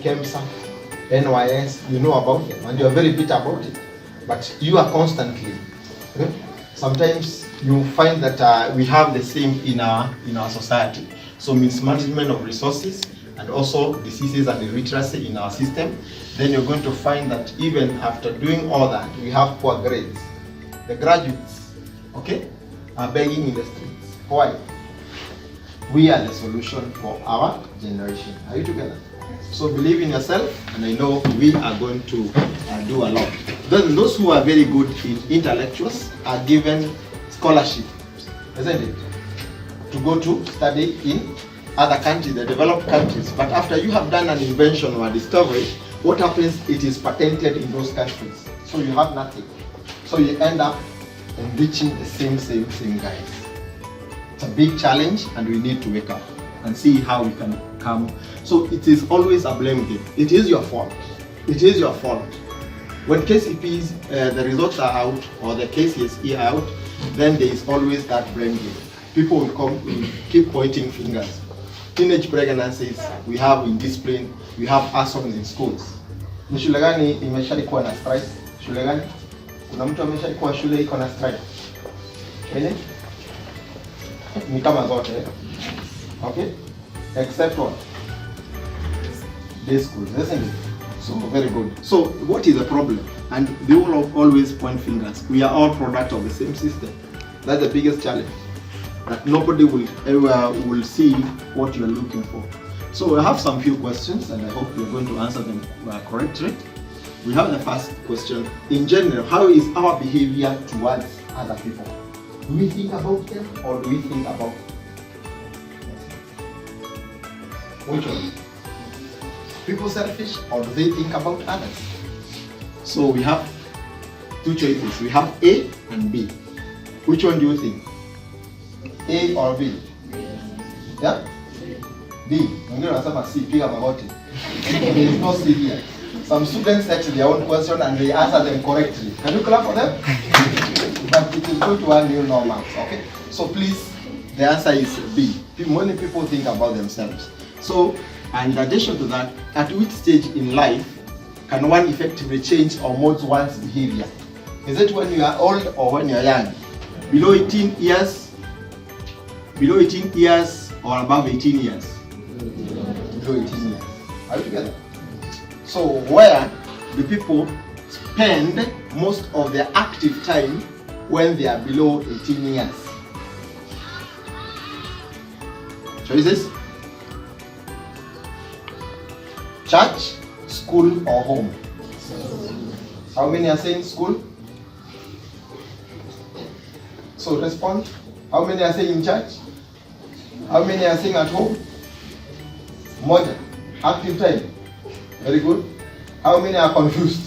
KEMSA, NYS, you know about them and you're very bitter about it. But you are constantly, sometimes you find that we have the same in our society. So mismanagement of resources and also diseases and illiteracy in our system. Then you're going to find that even after doing all that, we have poor grades. The graduates, okay, are begging in the streets. Why? We are the solution for our generation. Are you together? So believe in yourself, and I know we are going to do a lot. Then those who are very good in intellectuals are given scholarship, isn't it? To go to study in other countries, the developed countries. But after you have done an invention or a discovery, what happens? It is patented in those countries. So you have nothing. So you end up enriching the same guys. It's a big challenge, and we need to wake up and see how we can come. So it is always a blame game. It is your fault. It is your fault. When KCPs, the results are out, or the KCSE are out, then there is always that blame game. People will come, will keep pointing fingers. Teenage pregnancies, we have indiscipline, we have arson in schools. Ni shule gani imeshalikuwa na strike? Shule gani? Kuna mtu ameshalikuwa shule iko na strike? Ele? Ni kama zote. Okay? Except what? Day schools, isn't it? So very good. So what is the problem? And they will always point fingers. We are all product of the same system. That's the biggest challenge. That nobody will ever see what you are looking for. So I have some few questions, and I hope you're going to answer them correctly. We have the first question. In general, how is our behavior towards other people? Do we think about them, or do we think about which one? People selfish, or do they think about others? So we have two choices. We have A and B. Which one do you think? A or B? Yeah? B. Mwingine anasema C, piga magoti. There is no C here. Some students set their own question and they answer them correctly. Can you clap for them? But it is going to earn you no marks, okay? So please, the answer is B. Many people think about themselves. So, and in addition to that, at which stage in life can one effectively change or mold one's behavior? Is it when you are old or when you are young? Below 18 years? Below 18 years or above 18 years? Below 18 years. Are you together? So where do people spend most of their active time when they are below 18 years? Choices? Church, school, or home? How many are saying school? So respond. How many are saying in church? How many are saying at home? Moja. Active time. Very good. How many are confused?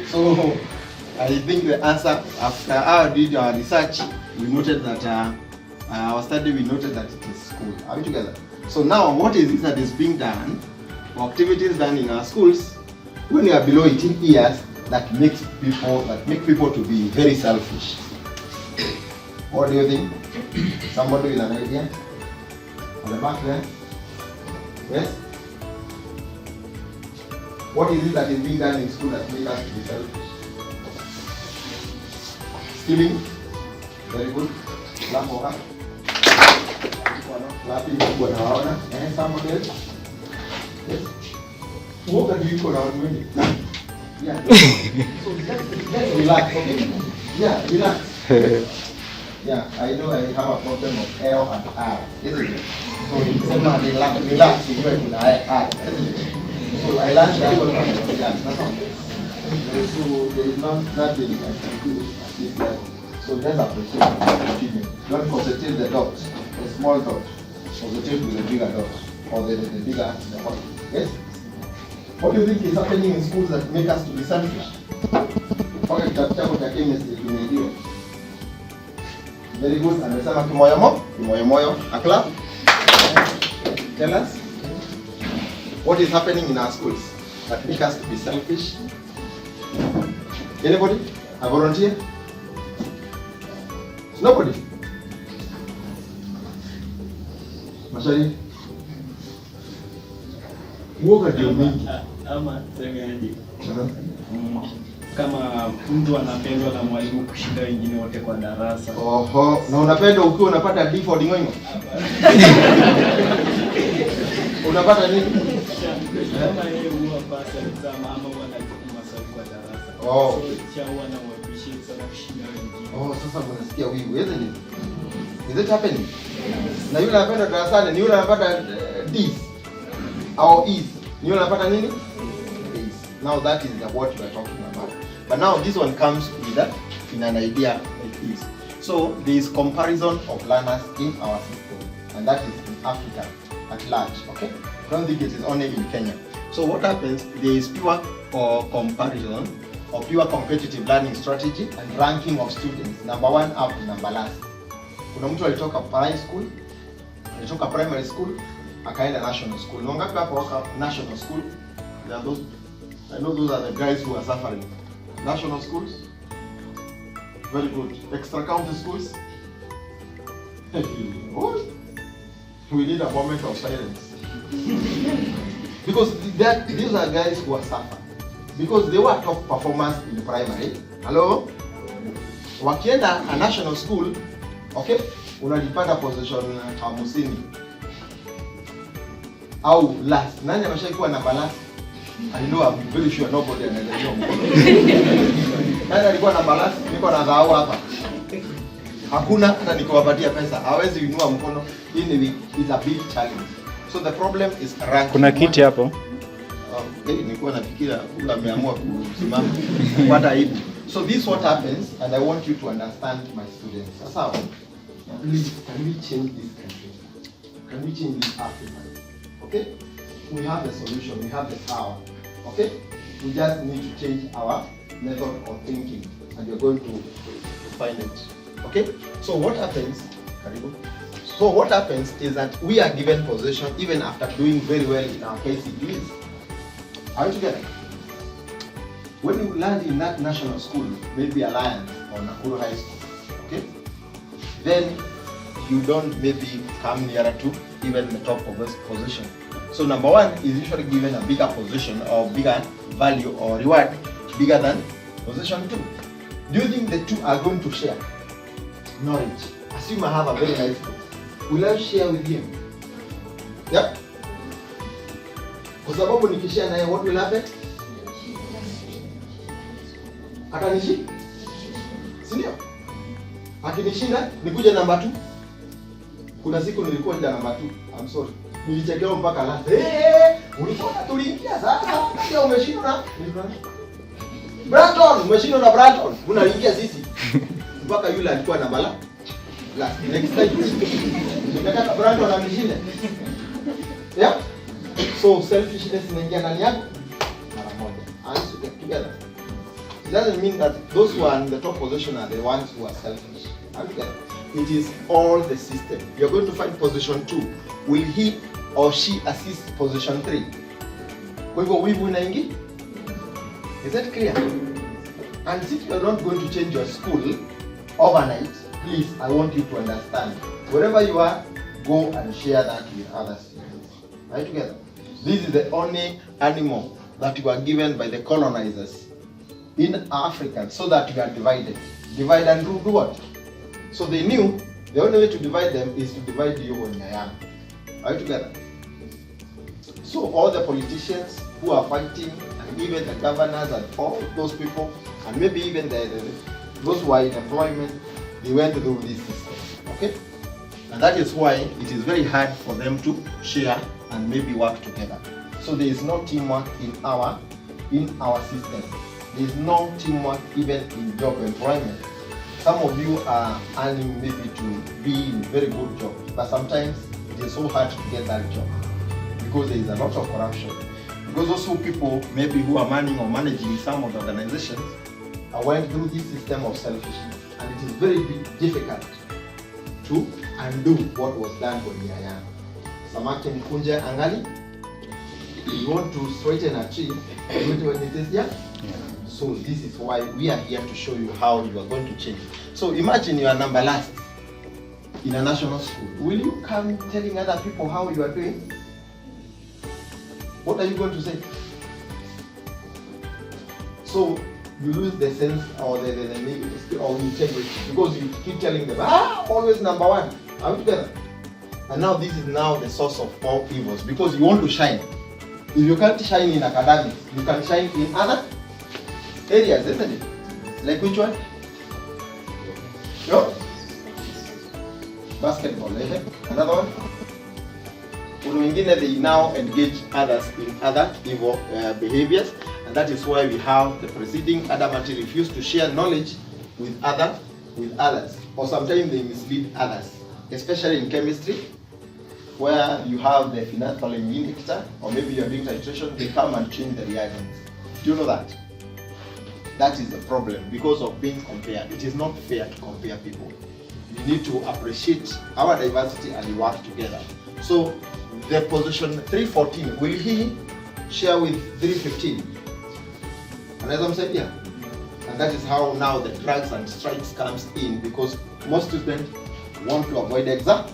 So I think the answer, after our did our research, we noted that our study, we noted that it is school. Are we together? So now what is it that is being done, or activities done in our schools when you are below 18 years that make people to be very selfish? What do you think? Somebody with an idea? On the back there? Yes? What is it that is being done in school that makes us to be selfish? Stealing? Very good. Clap for her. Clapping for her. And somebody else? Yes? What are you doing? Yeah. So let's relax, okay? Yeah, relax. Yeah, I know I have a problem of L and R, isn't it? So it's relax, you work with I, isn't it? So I learned that one from yeah, that's all. So there is nothing I can do at this level. So just appreciate the achievement. Don't concentrate the dots, the small dot. Concentrate with the bigger dot, or the bigger, the hot. Yes? What do you think is happening in schools that make us to be selfish? Okay, kitabu chako cha chemistry kimeidiwa. Very good. Amesema kimoyomoyo. A clap. Tell us what is happening in our schools that make us to be selfish. Anybody? A volunteer? Nobody. Mashari? Uoga ndio mingi. Ama semeaje? Kama mtu anapendwa na mwalimu kushinda wengine wote kwa darasa. Oho, na unapenda ukiwa unapata D for dingonyo? Unapata nini? Kama yeye huwa pasa exam ama wanajibu maswali kwa darasa. Oh. So cha huwa na appreciate sana kushinda wengine. Sasa unasikia wivu, isn't it? Is it happening? Na yule anapenda darasani, ni yule anapata D's au E's. Ni yule anapata nini? A's. Now that is what we are talking about. But now this one comes with in an idea like this. So there is comparison of learners in our system, and that is in Africa at large. Okay, I don't think it is only in Kenya. So what happens? There is pure comparison or pure competitive learning strategy and ranking of students, number one up to number last. Kuna mtu alitoka primary school, alitoka primary school, akaenda national school. Na ngapi hapo waka national school? There are those, I know those are the guys who are suffering. National schools, very good. Extra county schools, what? We need a moment of silence. Because these are guys who are suffering. Because they were top performers in primary. Hello? Wakienda a national school, okay? Unalipata position 50. Au last. Nani ameshaikuwa namba last? I know, I'm very sure nobody anaweza hiyo mkono. Nani alikuwa namba last? Niko na dhao hapa. Hakuna, hata nikiwapatia pesa hawezi inua mkono. Hii is a big challenge. So the problem is ranking. Kuna kiti hapo. Nilikuwa nafikiria ula ameamua kusimama. What aibu. So this what happens, and I want you to understand, my students. Sasa, please, can we change this country? Can we change this Africa? Okay? We have the solution, we have the power. Okay? We just need to change our method of thinking, and you're going to find it. Okay? So what happens? So what happens is that we are given position even after doing very well in our KCPs. Are we together? When you land in that national school, maybe Alliance or Nakuru High School, okay? Then you don't maybe come nearer to even the top of this position. So number one is usually given a bigger position or bigger value or reward bigger than position 2. Do you think the two are going to share knowledge? Assume I have a very nice book. Will I share with him? Yep. Kwa sababu nikishare naye, what will happen? Atanishi? Si ndio? Akinishinda nikuja namba 2. Kuna siku nilikuwa ndio namba 2. I'm sorry. Nilichekea mpaka la. Ulikuwa tuliingia sasa. Ndio umeshindwa na Branton, umeshindwa na Branton. Unaingia sisi. Mpaka yule alikuwa namba la. Next time. Nikataka Branton ameshinde. Yeah? So selfishness inaingia ndani yako mara moja. And to get together. It doesn't mean that those who are in the top position are the ones who are selfish. And together. It is all the system. You're going to find position 2. Will he or she assist position 3? Kwa hivyo wivu inaingia? Is that clear? And since you're not going to change your school overnight, please, I want you to understand. Wherever you are, go and share that with other students. Right together? This is the only animal that you are given by the colonizers in Africa, so that you are divided. Divide and rule, do what? So they knew the only way to divide them is to divide you when you're young. Are you together? So all the politicians who are fighting, and even the governors and all those people, and maybe even those who are in employment, they went through this system. Okay? And that is why it is very hard for them to share and maybe work together. So there is no teamwork in our system. There is no teamwork even in job employment. Some of you are earning maybe to be in very good jobs, but sometimes it is so hard to get that job because there is a lot of corruption. Because also people maybe who are manning or managing some of the organizations went through this system of selfishness, and it is very difficult to undo what was done when we are young. Samaki mkunje angali. You want to straighten a tree, you do when it is young. So this is why we are here to show you how you are going to change. So imagine you are number last in a national school. Will you come telling other people how you are doing? what are you going to say? So you lose the sense or the integrity because you keep telling them, always number one. Are we together? And now this is now the source of all evils because you want to shine. If you can't shine in academics, you can shine in other areas, isn't it? Like which one? No? Basketball, eh? Another one? They now engage others in other evil behaviors, and that is why we have the preceding Adamati refuse to share knowledge with others, or sometimes they mislead others, especially in chemistry, where you have the phenolphthalein inhibitor, or maybe you're doing titration, they come and change the reagents. Do you know that? That is the problem because of being compared. It is not fair to compare people. You need to appreciate our diversity and work together. So the position 314, will he share with 315? And as I'm saying here, and that is how now the drugs and strikes comes in because most students want to avoid the exam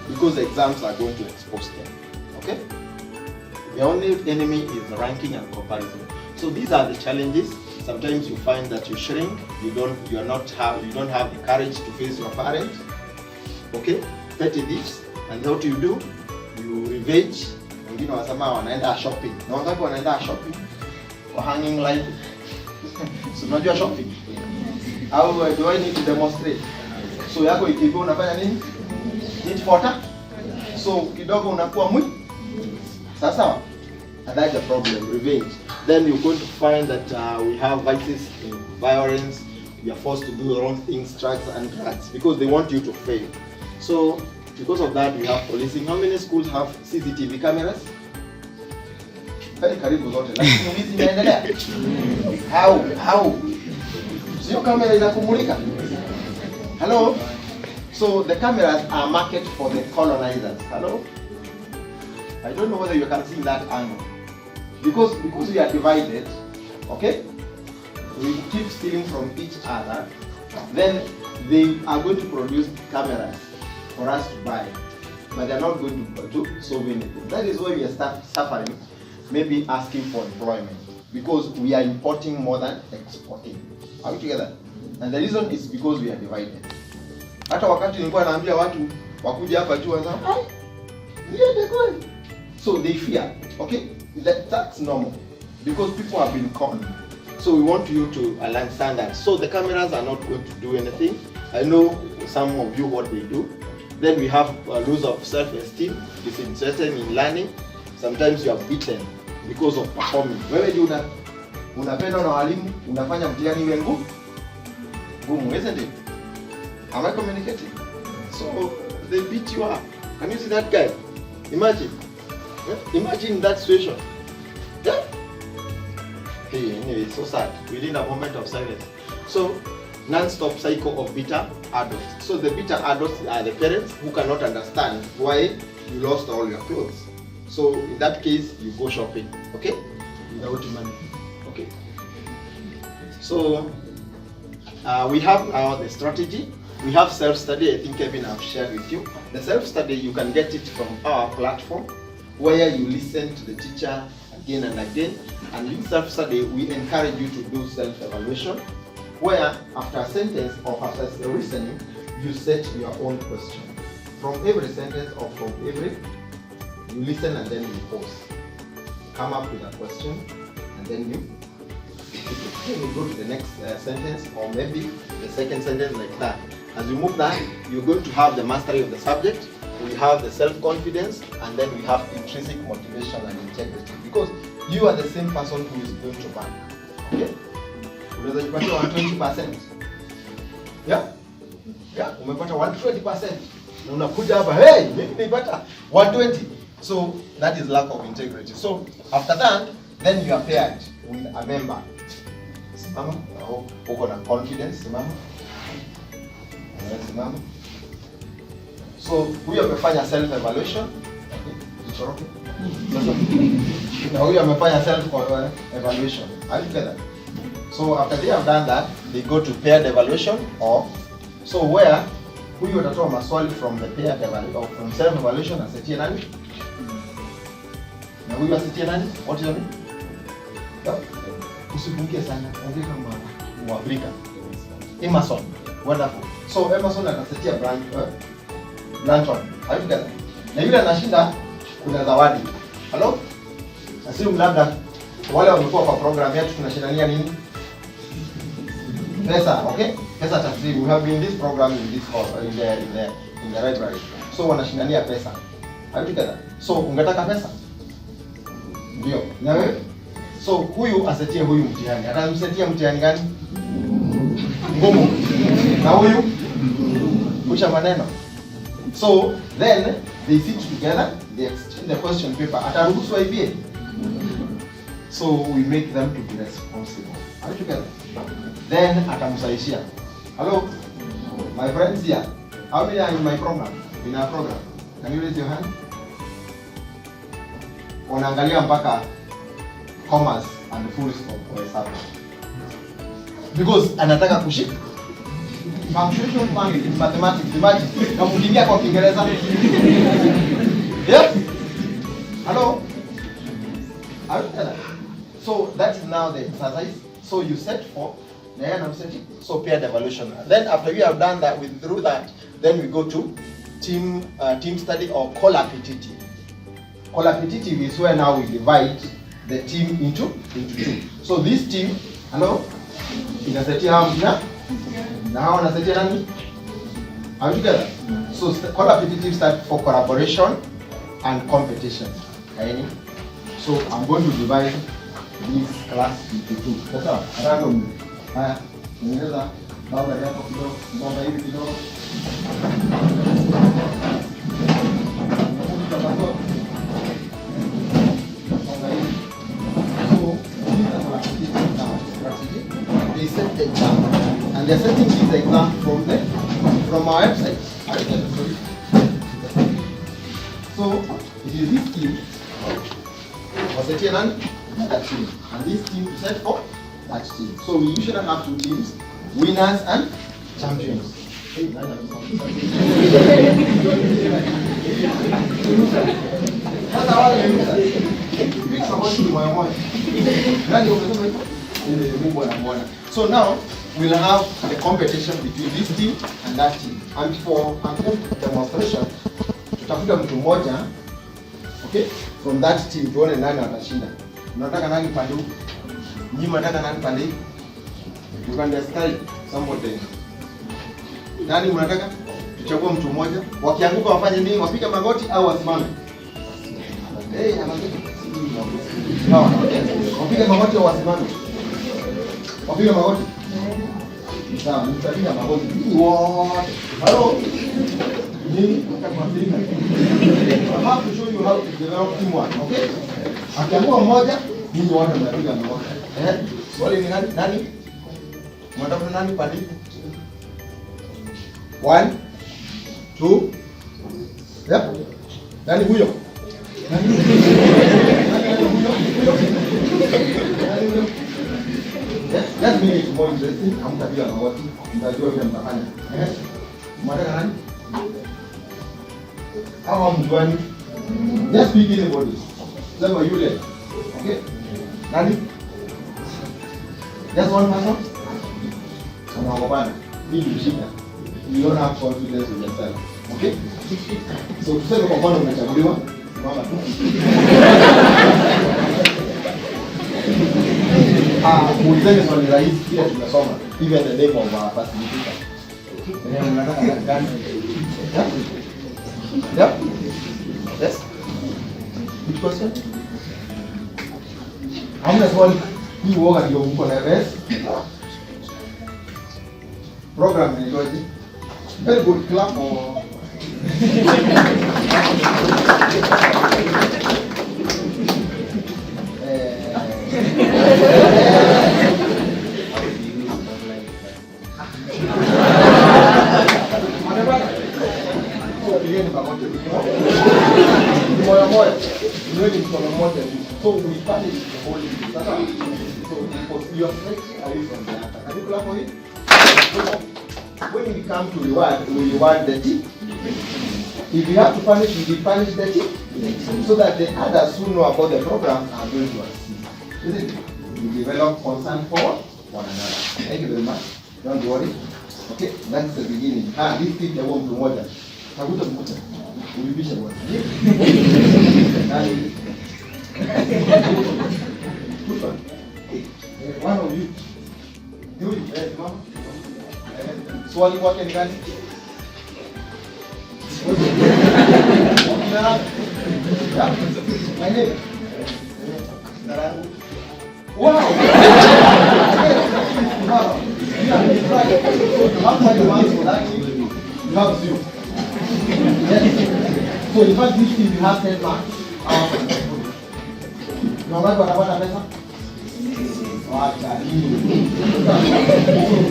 because the exams are going to expose them. Okay? The only enemy is ranking and comparison. So these are the challenges. Sometimes you find that you shrink, you don't have the courage to face your parents. Okay? Petty thieves. And what you do? You revenge. Wengine wasema wanaenda shopping. Na wangapi wanaenda shopping? Or hanging line. So unajua shopping. How do I need to demonstrate? So yako ikiwa unafanya nini? Need fodder. So kidogo unakuwa mwi. Sasa and that's the problem, revenge. Then you're going to find that we have vices in violence. You are forced to do the wrong things, drugs and drugs, because they want you to fail. So because of that, we have policing. How many schools have CCTV cameras? Very karibu zote. Lakini hizi inaendelea. How? Sio kamera inakumulika. Hello? So the cameras are marketed for the colonizers. Hello? I don't know whether you can see that angle. Because we are divided, okay? We keep stealing from each other. Then they are going to produce cameras for us to buy, but they are not going to do so many things. That is why we are suffering, maybe asking for employment, because we are importing more than exporting. Are we together? And the reason is because we are divided. Hata wakati nilikuwa naambia watu wakuja hapa tu wanasema, niende kweli. So they fear, okay? That's normal, because people have been conned. So we want you to understand that. So the cameras are not going to do anything. I know some of you what they do. Then we have a loss of self-esteem, disinterested in learning. Sometimes you are beaten because of performing. Wewe ndio unapenda na walimu, unafanya mtihani iwe ngumu, isn't it? Am I communicating? So they beat you up. Can you see that guy? Imagine. Imagine that situation. Yeah? Hey, anyway, it's so sad. We need a moment of silence. So, non-stop cycle of bitter adults. So the bitter adults are the parents who cannot understand why you lost all your clothes. So in that case, you go shopping, okay? Without money, okay? So we have now the strategy. We have self-study. I think Kevin have shared with you. The self-study, you can get it from our platform, where you listen to the teacher again and again. And in self-study, we encourage you to do self-evaluation, where after a sentence or after a listening, you set your own question. From every sentence or from every, you listen and then you pause. Come up with a question and then you go to the next sentence or maybe the second sentence like that. As you move that, you're going to have the mastery of the subject, we have the self-confidence, and then we have intrinsic motivation and integrity. Because you are the same person who is going to bank. Okay? Unaweza jipata 120%. Yeah? Yeah, umepata 120%. Na unakuja hapa, hey, mimi nipata 120. So that is lack of integrity. So after that, then you are paired with a member. Simama, uko na confidence, simama. Simama. So huyu amefanya self evaluation. Okay. Na huyu amefanya self evaluation. Are you together? So after they have done that, they go to paired evaluation, or so where huyu atatoa maswali from the paired evaluation or from self evaluation asetie nani? Na huyu asitie nani? What is your name? Usipungie sana. Ongea kama Mwafrika. Emerson. Wonderful. So Emerson atasetia Blanton. Are you together? Na yule anashinda kuna zawadi. Hello? Assume labda wale wamekuwa kwa program yetu tunashindania nini? Pesa, okay? Pesa taslimu. We have been in this program in this hall, in the library. So wanashindania pesa. Are you together? So ungetaka pesa? Ndio. Na wewe? So huyu asetie huyu mtihani. Atamsetia mtihani gani? Ngumu. Na huyu? Kusha maneno. So then they sit together, they exchange the question paper. Ataruhusu aibie. So we make them to be responsible. Are you together? Then atamsaishia. Hello? My friends here. How many are in my program? In our program? Can you raise your hand? Unaangalia mpaka commas and full stop kwa hesabu. Because anataka kushika. Punctuation mark in mathematics. Imagine. Namkimbia kwa Kiingereza. Yes? Hello? Are you together? So that's now the exercise. So you set for the end of setting. So paired evaluation. Then after we have done that, through that, then we go to team study or collaborative. Collaborative is where now we divide the team into two. So this team, hello, inasetia hamna, na hawa wanasetia nani? Are you together? So collaborative stands for collaboration and competition. Okay? So I'm going to divide this class into two. Sasa random. Haya, nieleza baba yako kidogo, baba hivi kidogo. They set the exam, and they're setting this exam from our website. So it is this team was the that team, and this team to set for that team. So we usually have two teams, winners and champions. So now we'll have a competition between this team and that team. And for demonstration, tutafuta mtu mmoja, okay, from that team tuone nani atashinda. Unataka nani pande huko? Nyinyi mnataka nani pande hii? You can decide somebody. Nani mnataka? Tuchague mtu mmoja. Wakianguka wafanye nini? Wapige magoti au wasimame? Sawa. Wapige magoti au wasimame? Wapige magoti. Sawa, mtapiga magoti. Ni wote. Hello. Nini? Mtakwambia. I have to show you how to develop teamwork, okay? Akiamua mmoja, ninyi wote mnapiga magoti. Swali ni nani? Nani? Mnataka nani pande? 1 2. Yep. Nani huyo? Nani huyo? Let's make it more interesting. Hamtapiga magoti. Mtajua vile mtafanya. Mnataka nani? Hawa mjuani. Just speak in the body. Sema yule. Okay? Nani? Just one person? Unaogopana. Hii ni shida. You don't have confidence in yourself. Okay? So tuseme kwa mfano umechaguliwa, mama tu. Muulizeni swali rahisi kile tumesoma. Even the name of our facilitator. Mnataka gani? Yeah? Yes? Which question? Hamna swali. Hii woga ndio mko na best. Program inaitwaje? Very good, clap for so we started the whole thing. So you are slightly away from the answer. Can you clap for it? When we come to reward, we reward the team. If you have to punish, you will punish the team, so that the others who know about the program are going to assist. Isn't it? You develop concern for one another. Thank you very much. Don't worry. Okay, that's the beginning. This thing they won't promote them. One of you. Swali kwake ni gani? My name. Wow. After you answer that, you have 0. Yes. So in fact, this thing you have 10 marks. No matter what pesa?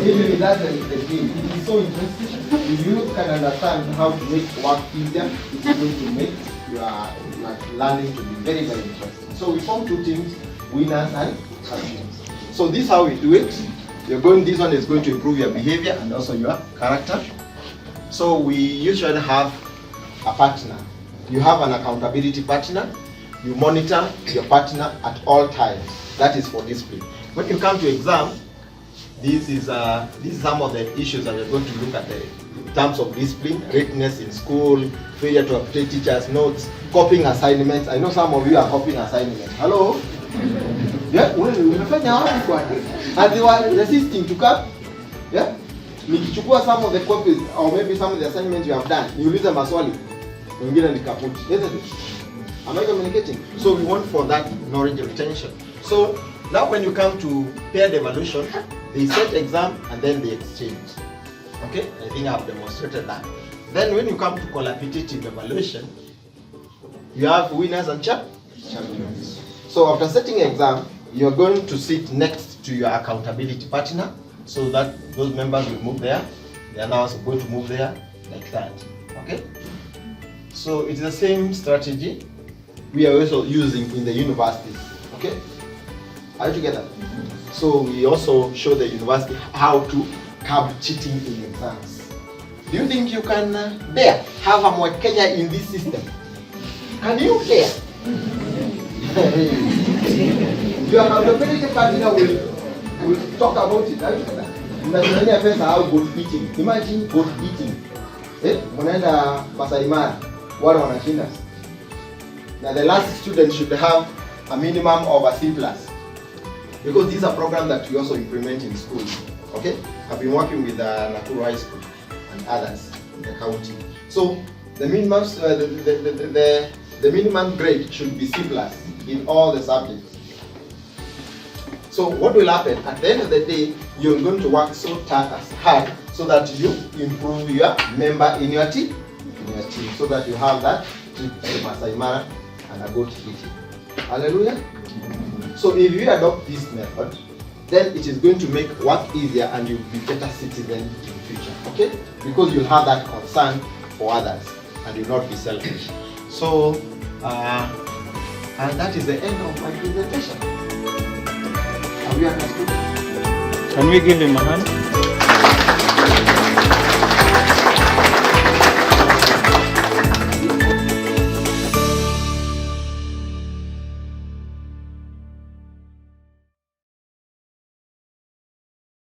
Even that's the thing. It's so interesting. If you can understand how to make work easier, it's going to make your learning to be very, very interesting. So we form 2 teams, winners and champions. So this is how we do it. This one is going to improve your behavior and also your character. So we usually have a partner. You have an accountability partner. You monitor your partner at all times. That is for discipline. When you come to exam, this is some of the issues that we're going to look at in terms of discipline, readiness in school, failure to update teachers' notes, copying assignments. I know some of you are copying assignments. Hello? Yeah, and they were resisting to copy. Yeah? Nikichukua some of the copies or maybe some of the assignments you have done, niulize maswali, wengine nikaputi. Isn't it? Am I communicating? So we want for that knowledge retention. So now when you come to paired evaluation, they set exam and then they exchange. Okay? I think I've demonstrated that. Then when you come to qualitative evaluation, you have winners and champions. So after setting exam, you're going to sit next to your accountability partner so that those members will move there. They are now going to move there like that. Okay? So it's the same strategy we are also using in the universities. Okay? Are you together? So we also show the university how to curb cheating in exams. Do you think you can dare have a Mwakenya in this system? Can you dare? Your accountability partner will talk about it. Are you together? Mnashindania pesa au goat eating. Imagine goat eating. Mnaenda Masaimara, wale wanashinda. Now the last student should have a minimum of a C+. Because these are programs that we also implement in schools. Okay? I've been working with Nakuru High School and others in the county. So the minimum the minimum grade should be C+ in all the subjects. So what will happen? At the end of the day, you're going to work so hard so that you improve your member in your team, so that you have that trip to Masai Mara and a goat eating. Hallelujah. So if you adopt this method, then it is going to make work easier and you'll be better citizen in future. Okay? Because you'll have that concern for others and you'll not be selfish. So and that is the end of my presentation. Have you understood? Can we give him a hand?